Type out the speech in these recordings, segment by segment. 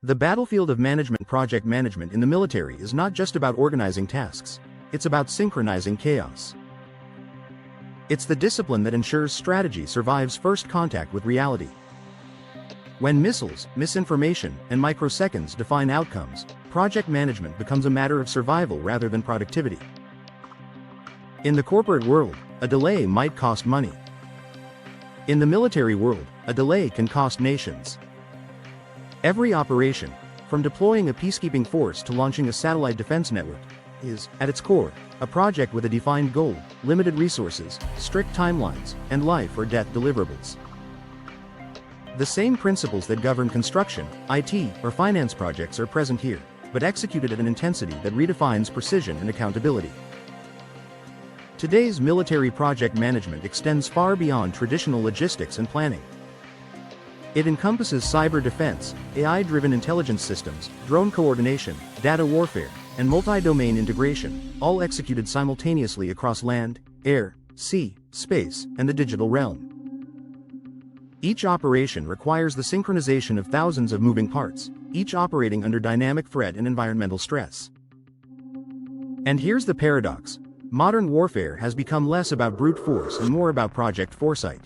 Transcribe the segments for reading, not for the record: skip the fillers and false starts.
The battlefield of project management in the military is not just about organizing tasks, it's about synchronizing chaos. It's the discipline that ensures strategy survives first contact with reality. When missiles, misinformation, and microseconds define outcomes, project management becomes a matter of survival rather than productivity. In the corporate world, a delay might cost money. In the military world, a delay can cost nations. Every operation, from deploying a peacekeeping force to launching a satellite defense network, is, at its core, a project with a defined goal, limited resources, strict timelines, and life or death deliverables. The same principles that govern construction, IT, or finance projects are present here, but executed at an intensity that redefines precision and accountability. Today's military project management extends far beyond traditional logistics and planning. It encompasses cyber defense, AI-driven intelligence systems, drone coordination, data warfare, and multi-domain integration, all executed simultaneously across land, air, sea, space, and the digital realm. Each operation requires the synchronization of thousands of moving parts, each operating under dynamic threat and environmental stress. And here's the paradox. Modern warfare has become less about brute force and more about project foresight.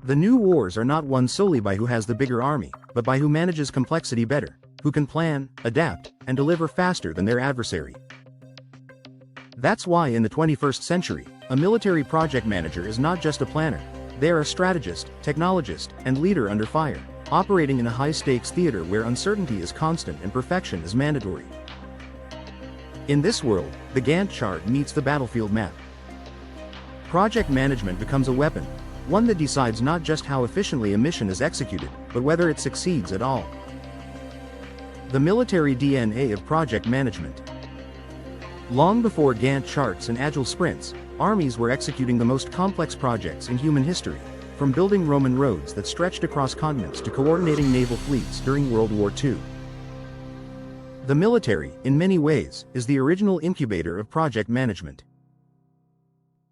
The new wars are not won solely by who has the bigger army, but by who manages complexity better, who can plan, adapt, and deliver faster than their adversary. That's why in the 21st century, a military project manager is not just a planner. They are a strategist, technologist, and leader under fire, operating in a high-stakes theater where uncertainty is constant and perfection is mandatory. In this world, the Gantt chart meets the battlefield map. Project management becomes a weapon, one that decides not just how efficiently a mission is executed, but whether it succeeds at all. The military DNA of project management. Long before Gantt charts and agile sprints, armies were executing the most complex projects in human history, from building Roman roads that stretched across continents to coordinating naval fleets during World War II. The military, in many ways, is the original incubator of project management.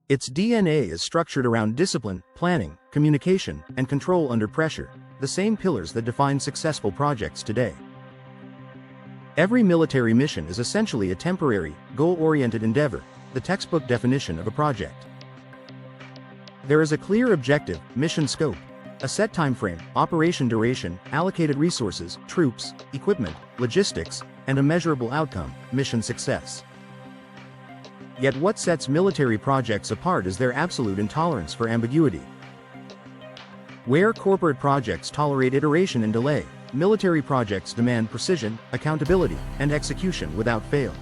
Its DNA is structured around discipline, planning, communication, and control under pressure, the same pillars that define successful projects today. Every military mission is essentially a temporary, goal-oriented endeavor, the textbook definition of a project. There is a clear objective, mission scope, a set time frame, operation duration, allocated resources, troops, equipment, logistics, and a measurable outcome, mission success. Yet what sets military projects apart is their absolute intolerance for ambiguity. Where corporate projects tolerate iteration and delay, military projects demand precision, accountability, and execution without fail.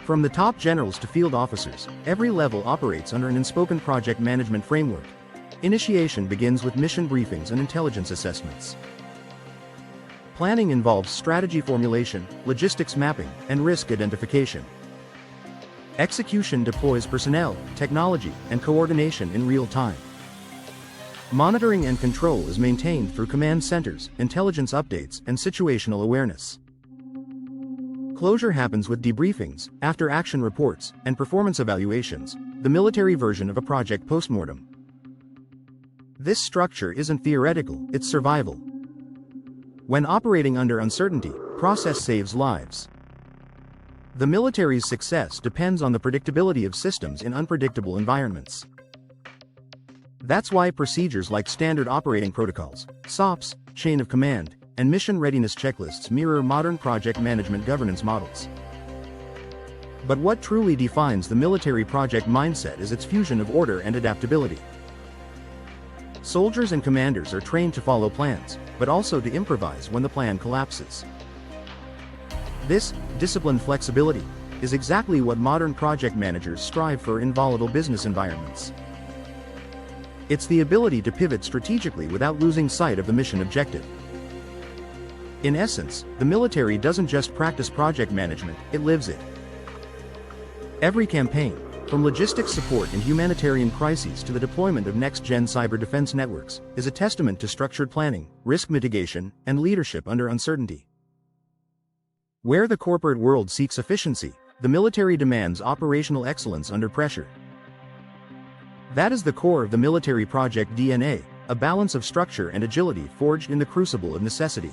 From the top generals to field officers, every level operates under an unspoken project management framework. Initiation begins with mission briefings and intelligence assessments. Planning involves strategy formulation, logistics mapping, and risk identification. Execution deploys personnel, technology, and coordination in real time. Monitoring and control is maintained through command centers, intelligence updates, and situational awareness. Closure happens with debriefings, after-action reports, and performance evaluations, the military version of a project postmortem. This structure isn't theoretical, it's survival. When operating under uncertainty, process saves lives. The military's success depends on the predictability of systems in unpredictable environments. That's why procedures like standard operating protocols, SOPs, chain of command, and mission readiness checklists mirror modern project management governance models. But what truly defines the military project mindset is its fusion of order and adaptability. Soldiers and commanders are trained to follow plans, but also to improvise when the plan collapses. This disciplined flexibility is exactly what modern project managers strive for in volatile business environments. It's the ability to pivot strategically without losing sight of the mission objective. In essence, the military doesn't just practice project management, it lives it. Every campaign, from logistics support in humanitarian crises to the deployment of next-gen cyber defense networks, is a testament to structured planning, risk mitigation, and leadership under uncertainty. Where the corporate world seeks efficiency, the military demands operational excellence under pressure. That is the core of the military project DNA, a balance of structure and agility forged in the crucible of necessity.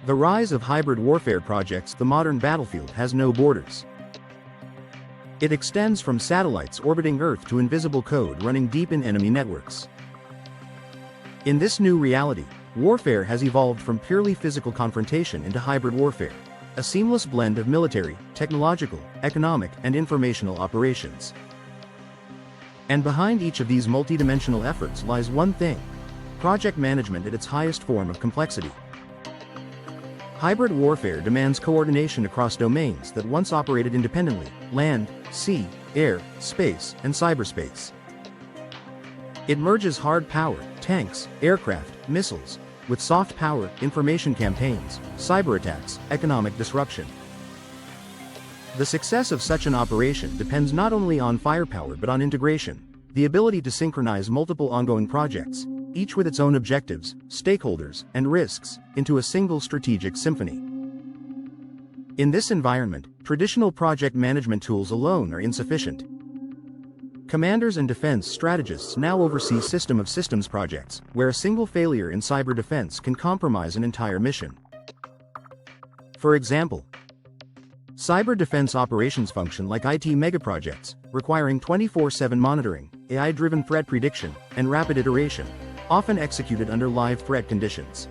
The rise of hybrid warfare projects. The modern battlefield has no borders. It extends from satellites orbiting Earth to invisible code running deep in enemy networks. In this new reality, warfare has evolved from purely physical confrontation into hybrid warfare, a seamless blend of military, technological, economic, and informational operations. And behind each of these multidimensional efforts lies one thing: project management at its highest form of complexity. Hybrid warfare demands coordination across domains that once operated independently: land, sea, air, space, and cyberspace. It merges hard power, tanks, aircraft, missiles, with soft power, information campaigns, cyber attacks, economic disruption. The success of such an operation depends not only on firepower but on integration, the ability to synchronize multiple ongoing projects, each with its own objectives, stakeholders, and risks, into a single strategic symphony. In this environment, traditional project management tools alone are insufficient. Commanders and defense strategists now oversee system of systems projects, where a single failure in cyber defense can compromise an entire mission. For example, cyber defense operations function like IT megaprojects, requiring 24/7 monitoring, AI-driven threat prediction, and rapid iteration, often executed under live threat conditions.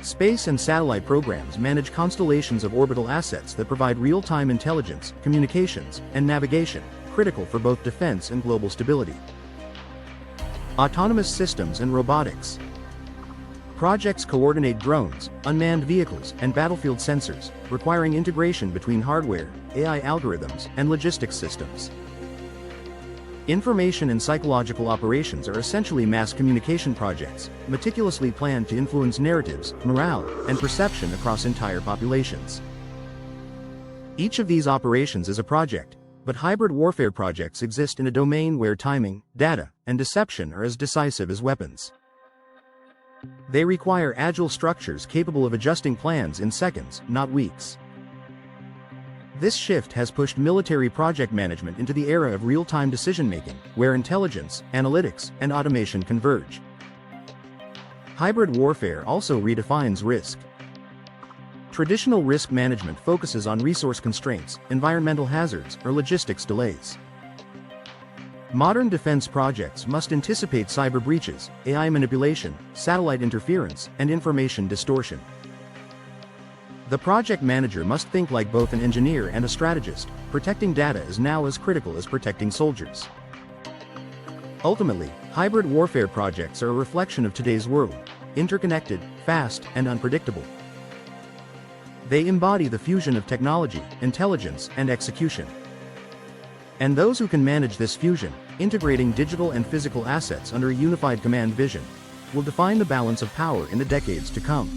Space and satellite programs manage constellations of orbital assets that provide real-time intelligence, communications, and navigation, critical for both defense and global stability. Autonomous systems and robotics. Projects coordinate drones, unmanned vehicles, and battlefield sensors, requiring integration between hardware, AI algorithms, and logistics systems. Information and psychological operations are essentially mass communication projects, meticulously planned to influence narratives, morale, and perception across entire populations. Each of these operations is a project, but hybrid warfare projects exist in a domain where timing, data, and deception are as decisive as weapons. They require agile structures capable of adjusting plans in seconds, not weeks. This shift has pushed military project management into the era of real-time decision-making, where intelligence, analytics, and automation converge. Hybrid warfare also redefines risk. Traditional risk management focuses on resource constraints, environmental hazards, or logistics delays. Modern defense projects must anticipate cyber breaches, AI manipulation, satellite interference, and information distortion. The project manager must think like both an engineer and a strategist. Protecting data is now as critical as protecting soldiers. Ultimately, hybrid warfare projects are a reflection of today's world: interconnected, fast, and unpredictable. They embody the fusion of technology, intelligence, and execution. And those who can manage this fusion, integrating digital and physical assets under a unified command vision, will define the balance of power in the decades to come.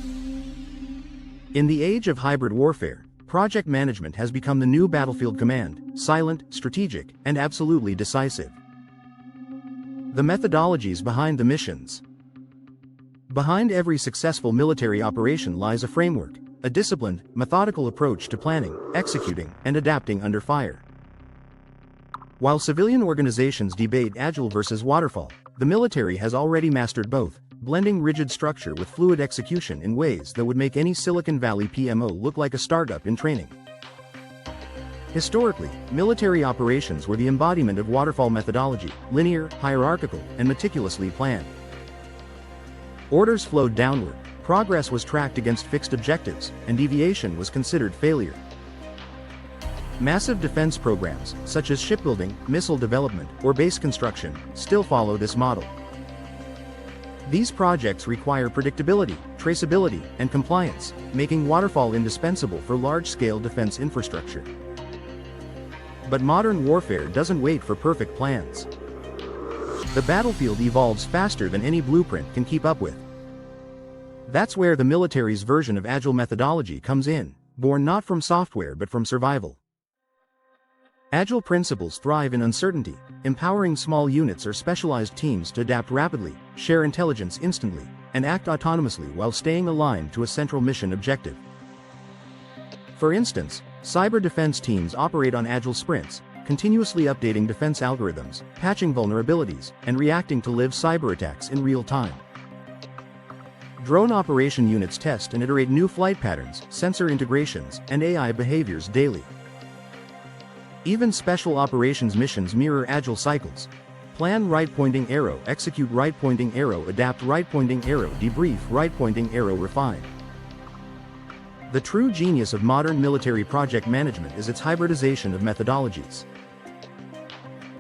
In the age of hybrid warfare, project management has become the new battlefield command: silent, strategic, and absolutely decisive. The methodologies behind the missions. Behind every successful military operation lies a framework, a disciplined, methodical approach to planning, executing, and adapting under fire. While civilian organizations debate agile versus waterfall, the military has already mastered both, blending rigid structure with fluid execution in ways that would make any Silicon Valley PMO look like a startup in training. Historically, military operations were the embodiment of waterfall methodology: linear, hierarchical, and meticulously planned. Orders flowed downward, progress was tracked against fixed objectives, and deviation was considered failure. Massive defense programs, such as shipbuilding, missile development, or base construction, still follow this model. These projects require predictability, traceability, and compliance, making waterfall indispensable for large-scale defense infrastructure. But modern warfare doesn't wait for perfect plans. The battlefield evolves faster than any blueprint can keep up with. That's where the military's version of agile methodology comes in, born not from software but from survival. Agile principles thrive in uncertainty, empowering small units or specialized teams to adapt rapidly, share intelligence instantly, and act autonomously while staying aligned to a central mission objective. For instance, cyber defense teams operate on agile sprints, continuously updating defense algorithms, patching vulnerabilities, and reacting to live cyberattacks in real time. Drone operation units test and iterate new flight patterns, sensor integrations, and AI behaviors daily. Even special operations missions mirror agile cycles. Plan right-pointing arrow, execute right-pointing arrow, adapt right-pointing arrow, debrief right-pointing arrow, refine. The true genius of modern military project management is its hybridization of methodologies.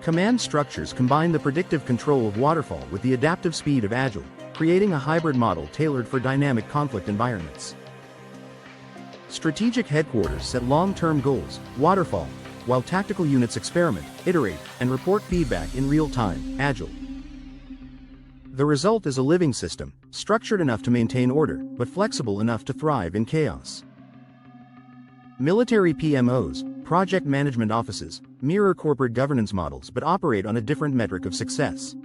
Command structures combine the predictive control of waterfall with the adaptive speed of agile, creating a hybrid model tailored for dynamic conflict environments. Strategic headquarters set long-term goals, waterfall, while tactical units experiment, iterate, and report feedback in real time, agile. The result is a living system, structured enough to maintain order, but flexible enough to thrive in chaos. Military PMOs, project management offices, mirror corporate governance models but operate on a different metric of success.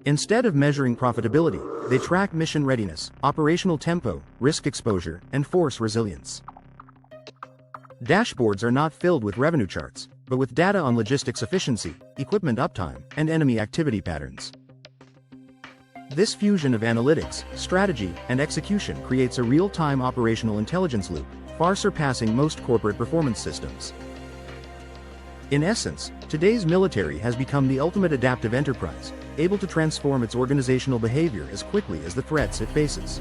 Instead of measuring profitability, they track mission readiness, operational tempo, risk exposure, and force resilience. Dashboards are not filled with revenue charts, but with data on logistics efficiency, equipment uptime, and enemy activity patterns. This fusion of analytics, strategy, and execution creates a real-time operational intelligence loop, far surpassing most corporate performance systems. In essence, today's military has become the ultimate adaptive enterprise, able to transform its organizational behavior as quickly as the threats it faces.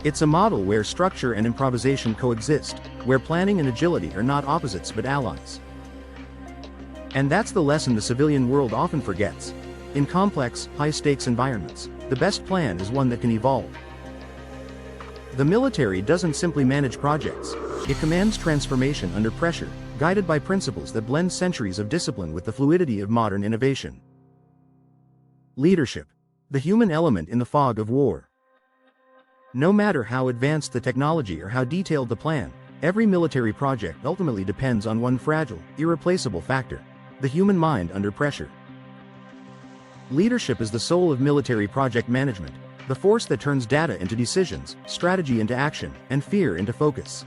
It's a model where structure and improvisation coexist, where planning and agility are not opposites but allies. And that's the lesson the civilian world often forgets. In complex, high-stakes environments, the best plan is one that can evolve. The military doesn't simply manage projects, it commands transformation under pressure, guided by principles that blend centuries of discipline with the fluidity of modern innovation. Leadership. The human element in the fog of war. No matter how advanced the technology or how detailed the plan, every military project ultimately depends on one fragile, irreplaceable factor: the human mind under pressure. Leadership is the soul of military project management, the force that turns data into decisions, strategy into action, and fear into focus.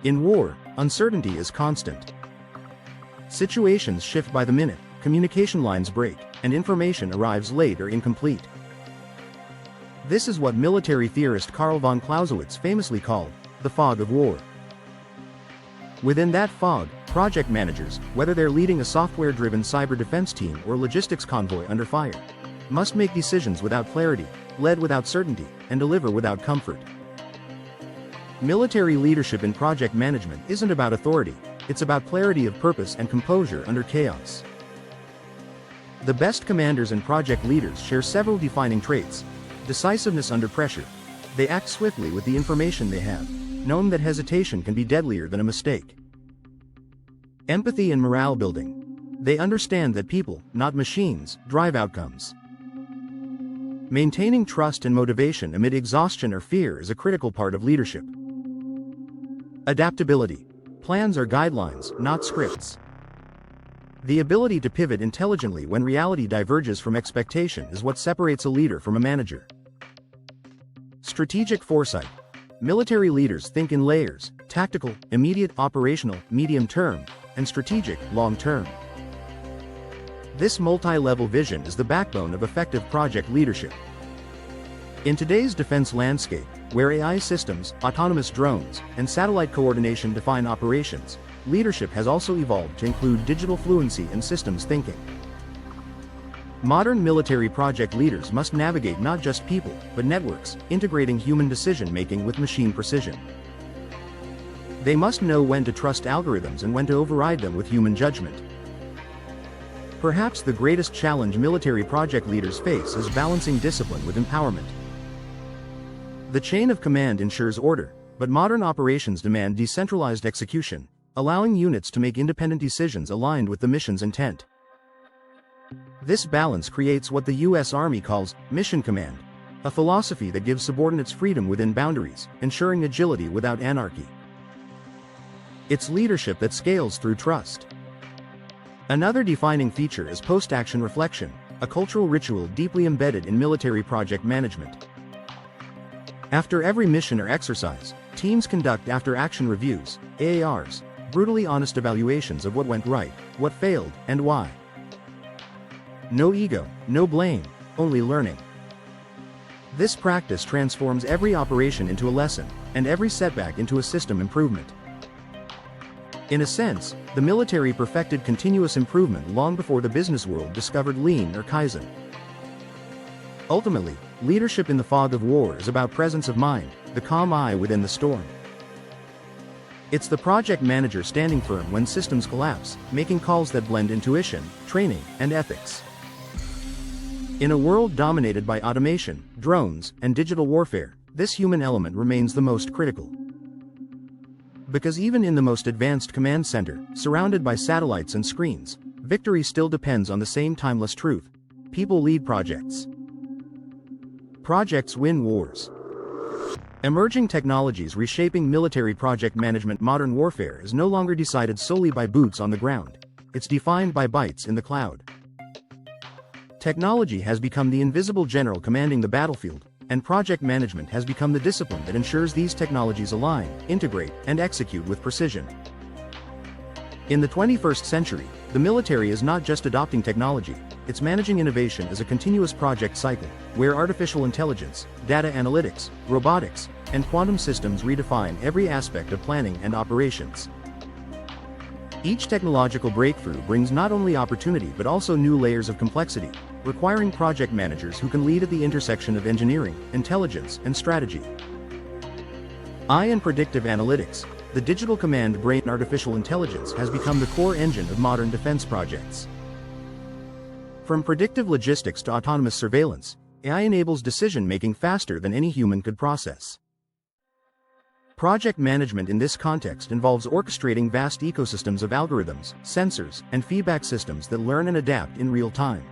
In war, uncertainty is constant. Situations shift by the minute, communication lines break, and information arrives late or incomplete. This is what military theorist Karl von Clausewitz famously called the fog of war. Within that fog, project managers, whether they're leading a software-driven cyber defense team or logistics convoy under fire, must make decisions without clarity, lead without certainty, and deliver without comfort. Military leadership in project management isn't about authority, it's about clarity of purpose and composure under chaos. The best commanders and project leaders share several defining traits. Decisiveness under pressure. They act swiftly with the information they have, knowing that hesitation can be deadlier than a mistake. Empathy and morale building. They understand that people, not machines, drive outcomes. Maintaining trust and motivation amid exhaustion or fear is a critical part of leadership. Adaptability. Plans are guidelines, not scripts. The ability to pivot intelligently when reality diverges from expectation is what separates a leader from a manager. Strategic foresight. Military leaders think in layers: tactical, immediate, operational, medium-term, and strategic, long-term. This multi-level vision is the backbone of effective project leadership. In today's defense landscape, where AI systems, autonomous drones, and satellite coordination define operations, leadership has also evolved to include digital fluency and systems thinking. Modern military project leaders must navigate not just people, but networks, integrating human decision-making with machine precision. They must know when to trust algorithms and when to override them with human judgment. Perhaps the greatest challenge military project leaders face is balancing discipline with empowerment. The chain of command ensures order, but modern operations demand decentralized execution, allowing units to make independent decisions aligned with the mission's intent. This balance creates what the U.S. Army calls mission command, a philosophy that gives subordinates freedom within boundaries, ensuring agility without anarchy. It's leadership that scales through trust. Another defining feature is post-action reflection, a cultural ritual deeply embedded in military project management. After every mission or exercise, teams conduct after-action reviews, AARs, brutally honest evaluations of what went right, what failed, and why. No ego, no blame, only learning. This practice transforms every operation into a lesson, and every setback into a system improvement. In a sense, the military perfected continuous improvement long before the business world discovered Lean or Kaizen. Ultimately, leadership in the fog of war is about presence of mind, the calm eye within the storm. It's the project manager standing firm when systems collapse, making calls that blend intuition, training, and ethics. In a world dominated by automation, drones, and digital warfare, this human element remains the most critical. Because even in the most advanced command center, surrounded by satellites and screens, victory still depends on the same timeless truth: people lead projects. Projects win wars. Emerging technologies reshaping military project management. Modern warfare is no longer decided solely by boots on the ground. It's defined by bytes in the cloud. Technology has become the invisible general commanding the battlefield, and project management has become the discipline that ensures these technologies align, integrate, and execute with precision. In the 21st century, the military is not just adopting technology, it's managing innovation as a continuous project cycle, where artificial intelligence, data analytics, robotics, and quantum systems redefine every aspect of planning and operations. Each technological breakthrough brings not only opportunity but also new layers of complexity, requiring project managers who can lead at the intersection of engineering, intelligence, and strategy. AI and predictive analytics, the digital command brain. Artificial intelligence has become the core engine of modern defense projects. From predictive logistics to autonomous surveillance, AI enables decision-making faster than any human could process. Project management in this context involves orchestrating vast ecosystems of algorithms, sensors, and feedback systems that learn and adapt in real time.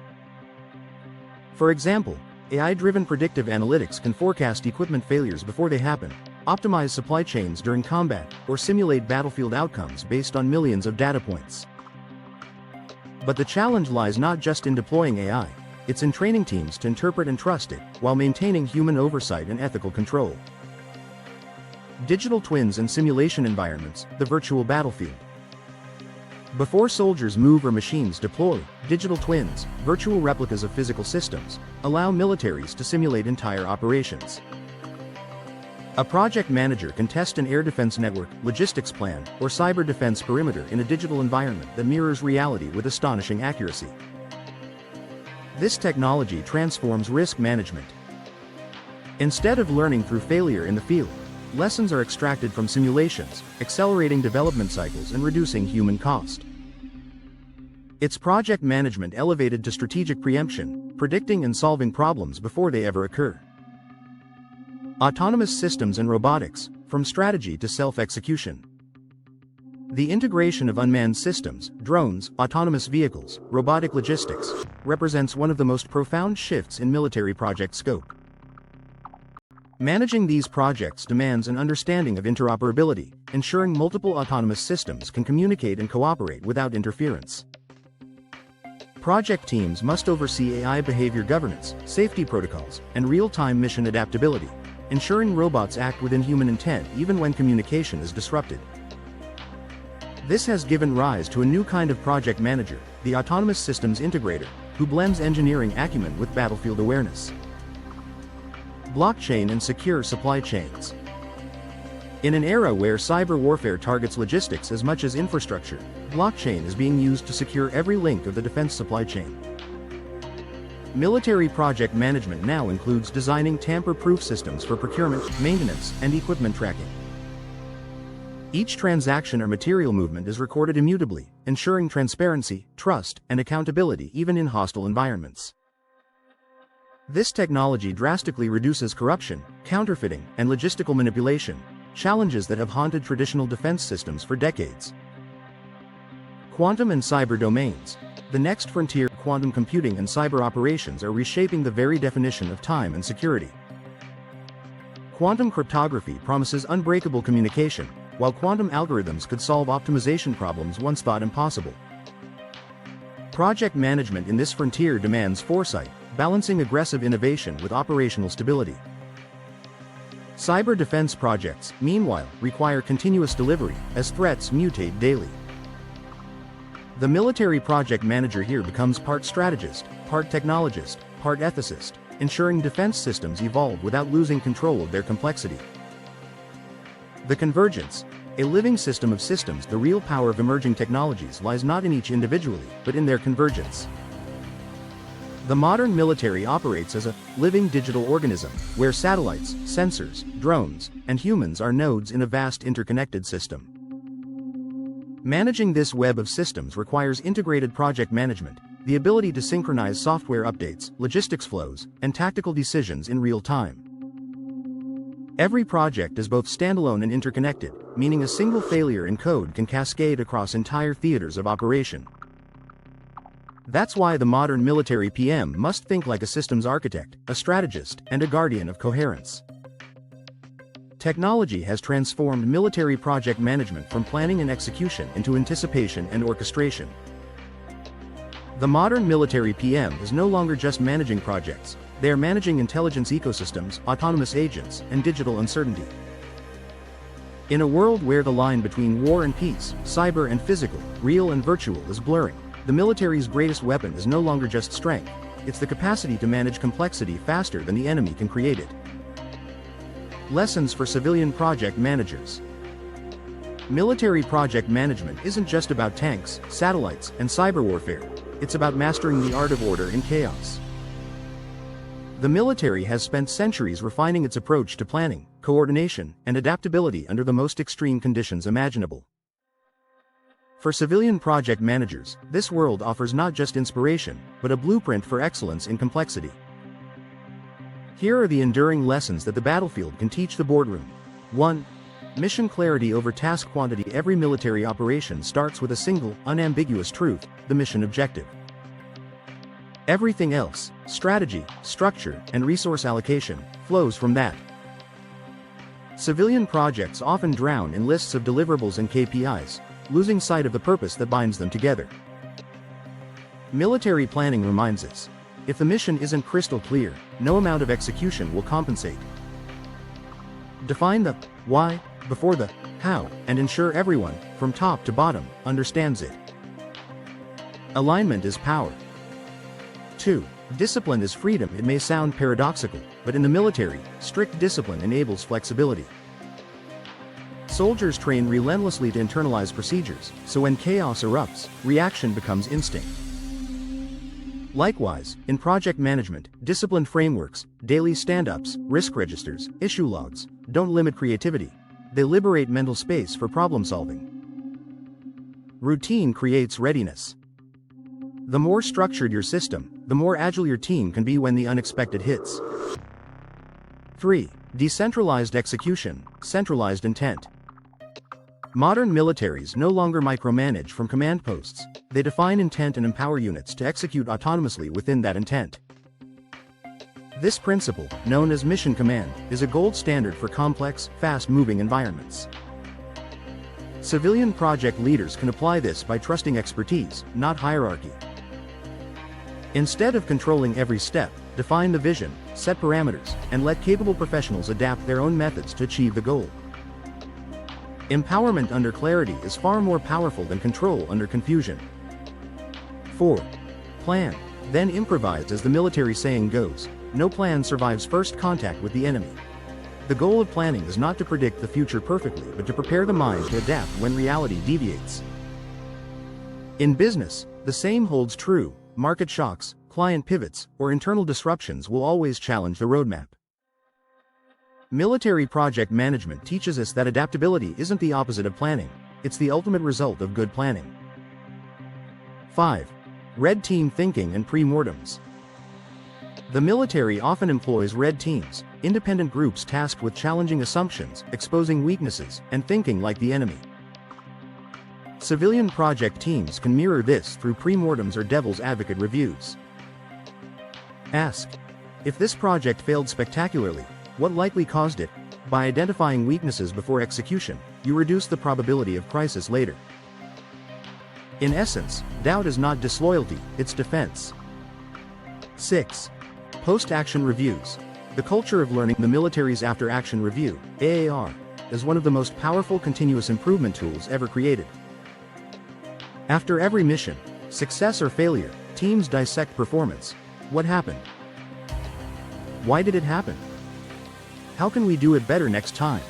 For example, AI-driven predictive analytics can forecast equipment failures before they happen, optimize supply chains during combat, or simulate battlefield outcomes based on millions of data points. But the challenge lies not just in deploying AI, it's in training teams to interpret and trust it, while maintaining human oversight and ethical control. Digital twins and simulation environments, the virtual battlefield. Before soldiers move or machines deploy, digital twins, virtual replicas of physical systems, allow militaries to simulate entire operations. A project manager can test an air defense network, logistics plan, or cyber defense perimeter in a digital environment that mirrors reality with astonishing accuracy. This technology transforms risk management. Instead of learning through failure in the field, lessons are extracted from simulations, accelerating development cycles and reducing human cost. It's project management elevated to strategic preemption, predicting and solving problems before they ever occur. Autonomous systems and robotics, from strategy to self-execution. The integration of unmanned systems, drones, autonomous vehicles, robotic logistics, represents one of the most profound shifts in military project scope. Managing these projects demands an understanding of interoperability, ensuring multiple autonomous systems can communicate and cooperate without interference. Project teams must oversee AI behavior governance, safety protocols, and real-time mission adaptability, ensuring robots act within human intent even when communication is disrupted. This has given rise to a new kind of project manager, the autonomous systems integrator, who blends engineering acumen with battlefield awareness. Blockchain and secure supply chains. In an era where cyber warfare targets logistics as much as infrastructure, blockchain is being used to secure every link of the defense supply chain. Military project management now includes designing tamper-proof systems for procurement, maintenance, and equipment tracking. Each transaction or material movement is recorded immutably, ensuring transparency, trust, and accountability even in hostile environments. This technology drastically reduces corruption, counterfeiting, and logistical manipulation, challenges that have haunted traditional defense systems for decades. Quantum and cyber domains. The next frontier, quantum computing and cyber operations are reshaping the very definition of time and security. Quantum cryptography promises unbreakable communication, while quantum algorithms could solve optimization problems once thought impossible. Project management in this frontier demands foresight, balancing aggressive innovation with operational stability. Cyber defense projects, meanwhile, require continuous delivery, as threats mutate daily. The military project manager here becomes part strategist, part technologist, part ethicist, ensuring defense systems evolve without losing control of their complexity. The convergence, a living system of systems. The real power of emerging technologies lies not in each individually, but in their convergence. The modern military operates as a living digital organism, where satellites, sensors, drones, and humans are nodes in a vast interconnected system. Managing this web of systems requires integrated project management, the ability to synchronize software updates, logistics flows, and tactical decisions in real time. Every project is both standalone and interconnected, meaning a single failure in code can cascade across entire theaters of operation. That's why the modern military PM must think like a systems architect, a strategist, and a guardian of coherence. Technology has transformed military project management from planning and execution into anticipation and orchestration. The modern military PM is no longer just managing projects, they are managing intelligence ecosystems, autonomous agents, and digital uncertainty. In a world where the line between war and peace, cyber and physical, real and virtual is blurring, the military's greatest weapon is no longer just strength, it's the capacity to manage complexity faster than the enemy can create it. Lessons for civilian project managers. Military project management isn't just about tanks, satellites, and cyber warfare, it's about mastering the art of order in chaos. The military has spent centuries refining its approach to planning, coordination, and adaptability under the most extreme conditions imaginable. For civilian project managers, this world offers not just inspiration, but a blueprint for excellence in complexity. Here are the enduring lessons that the battlefield can teach the boardroom. 1. Mission clarity over task quantity. Every military operation starts with a single, unambiguous truth: the mission objective. Everything else, strategy, structure, and resource allocation, flows from that. Civilian projects often drown in lists of deliverables and KPIs, losing sight of the purpose that binds them together. Military planning reminds us, if the mission isn't crystal clear, no amount of execution will compensate. Define the why before the how, and ensure everyone, from top to bottom, understands it. Alignment is power. 2. Discipline is freedom. It may sound paradoxical, but in the military, strict discipline enables flexibility. Soldiers train relentlessly to internalize procedures, so when chaos erupts, reaction becomes instinct. Likewise, in project management, disciplined frameworks, daily stand-ups, risk registers, issue logs, don't limit creativity. They liberate mental space for problem-solving. Routine creates readiness. The more structured your system, the more agile your team can be when the unexpected hits. 3. Decentralized execution, centralized intent. Modern militaries no longer micromanage from command posts, they define intent and empower units to execute autonomously within that intent. This principle, known as mission command, is a gold standard for complex, fast-moving environments. Civilian project leaders can apply this by trusting expertise, not hierarchy. Instead of controlling every step, define the vision, set parameters, and let capable professionals adapt their own methods to achieve the goal. Empowerment under clarity is far more powerful than control under confusion. 4. Plan, then improvise. As the military saying goes, no plan survives first contact with the enemy. The goal of planning is not to predict the future perfectly, but to prepare the mind to adapt when reality deviates. In business, the same holds true. Market shocks, client pivots, or internal disruptions will always challenge the roadmap. Military project management teaches us that adaptability isn't the opposite of planning, it's the ultimate result of good planning. 5. Red team thinking and pre-mortems. The military often employs red teams, independent groups tasked with challenging assumptions, exposing weaknesses, and thinking like the enemy. Civilian project teams can mirror this through pre-mortems or devil's advocate reviews. Ask, if this project failed spectacularly, what likely caused it? By identifying weaknesses before execution, you reduce the probability of crisis later. In essence, doubt is not disloyalty, it's defense. 6. Post-action reviews. The culture of learning, the military's after-action review, AAR, is one of the most powerful continuous improvement tools ever created. After every mission, success or failure, teams dissect performance. What happened? Why did it happen? How can we do it better next time?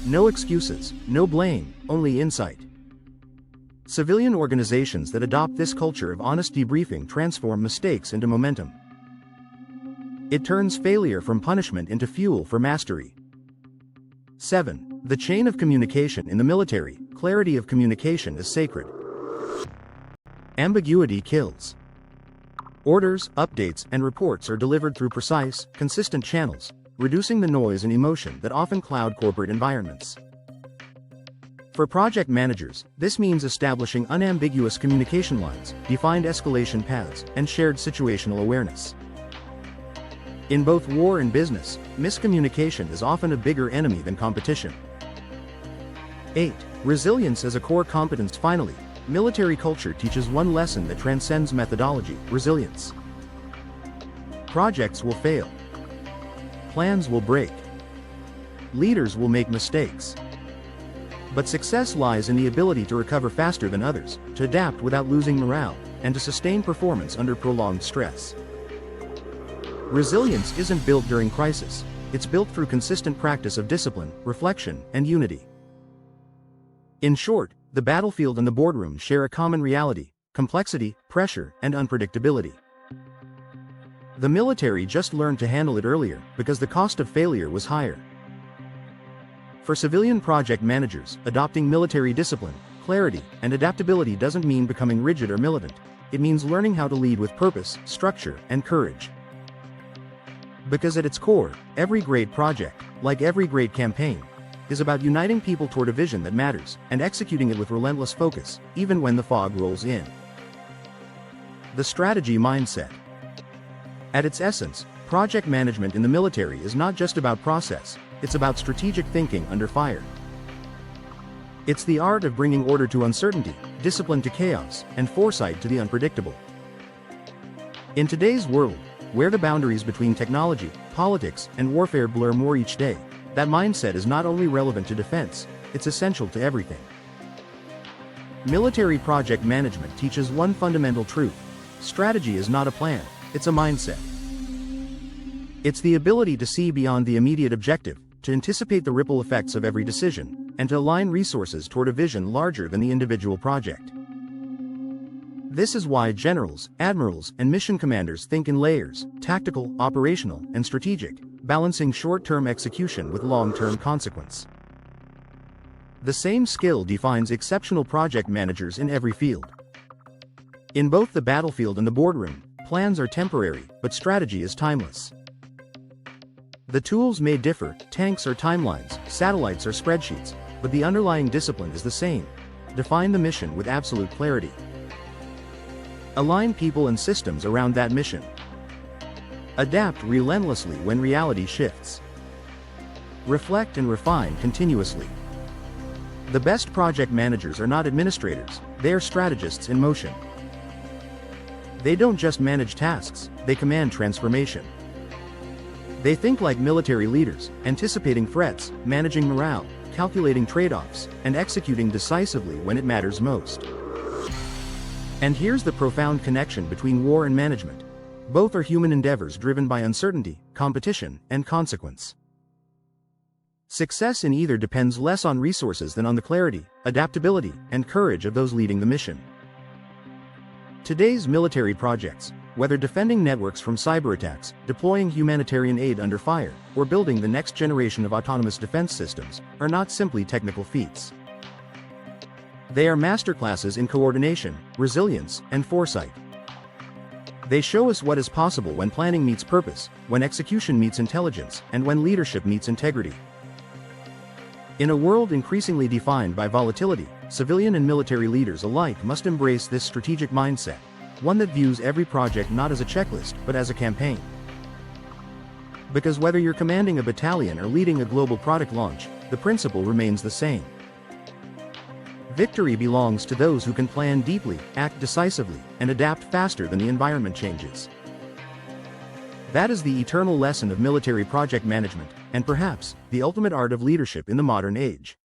No excuses, no blame, only insight. Civilian organizations that adopt this culture of honest debriefing transform mistakes into momentum. It turns failure from punishment into fuel for mastery. 7. The chain of communication in the military. Clarity of communication is sacred. Ambiguity kills. Orders, updates, and reports are delivered through precise, consistent channels, reducing the noise and emotion that often cloud corporate environments. For project managers, this means establishing unambiguous communication lines, defined escalation paths, and shared situational awareness. In both war and business, miscommunication is often a bigger enemy than competition. 8. Resilience as a core competence. Finally, military culture teaches one lesson that transcends methodology: resilience. Projects will fail. Plans will break. Leaders will make mistakes. But success lies in the ability to recover faster than others, to adapt without losing morale, and to sustain performance under prolonged stress. Resilience isn't built during crisis, it's built through consistent practice of discipline, reflection, and unity. In short, the battlefield and the boardroom share a common reality: complexity, pressure, and unpredictability. The military just learned to handle it earlier because the cost of failure was higher. For civilian project managers, adopting military discipline, clarity, and adaptability doesn't mean becoming rigid or militant. It means learning how to lead with purpose, structure, and courage. Because at its core, every great project, like every great campaign, is about uniting people toward a vision that matters, and executing it with relentless focus, even when the fog rolls in. The strategy mindset. At its essence, project management in the military is not just about process, it's about strategic thinking under fire. It's the art of bringing order to uncertainty, discipline to chaos, and foresight to the unpredictable. In today's world, where the boundaries between technology, politics, and warfare blur more each day, that mindset is not only relevant to defense, it's essential to everything. Military project management teaches one fundamental truth: strategy is not a plan, it's a mindset. It's the ability to see beyond the immediate objective, to anticipate the ripple effects of every decision, and to align resources toward a vision larger than the individual project. This is why generals, admirals, and mission commanders think in layers: tactical, operational, and strategic, balancing short-term execution with long-term consequence. The same skill defines exceptional project managers in every field. In both the battlefield and the boardroom, plans are temporary, but strategy is timeless. The tools may differ: tanks are timelines, satellites are spreadsheets, but the underlying discipline is the same: define the mission with absolute clarity. Align people and systems around that mission. Adapt relentlessly when reality shifts. Reflect and refine continuously. The best project managers are not administrators, they are strategists in motion. They don't just manage tasks, they command transformation. They think like military leaders, anticipating threats, managing morale, calculating trade-offs, and executing decisively when it matters most. And here's the profound connection between war and management. Both are human endeavors driven by uncertainty, competition, and consequence. Success in either depends less on resources than on the clarity, adaptability, and courage of those leading the mission. Today's military projects, whether defending networks from cyber attacks, deploying humanitarian aid under fire, or building the next generation of autonomous defense systems, are not simply technical feats. They are masterclasses in coordination, resilience, and foresight. They show us what is possible when planning meets purpose, when execution meets intelligence, and when leadership meets integrity. In a world increasingly defined by volatility, civilian and military leaders alike must embrace this strategic mindset, one that views every project not as a checklist, but as a campaign. Because whether you're commanding a battalion or leading a global product launch, the principle remains the same. Victory belongs to those who can plan deeply, act decisively, and adapt faster than the environment changes. That is the eternal lesson of military project management, and perhaps, the ultimate art of leadership in the modern age.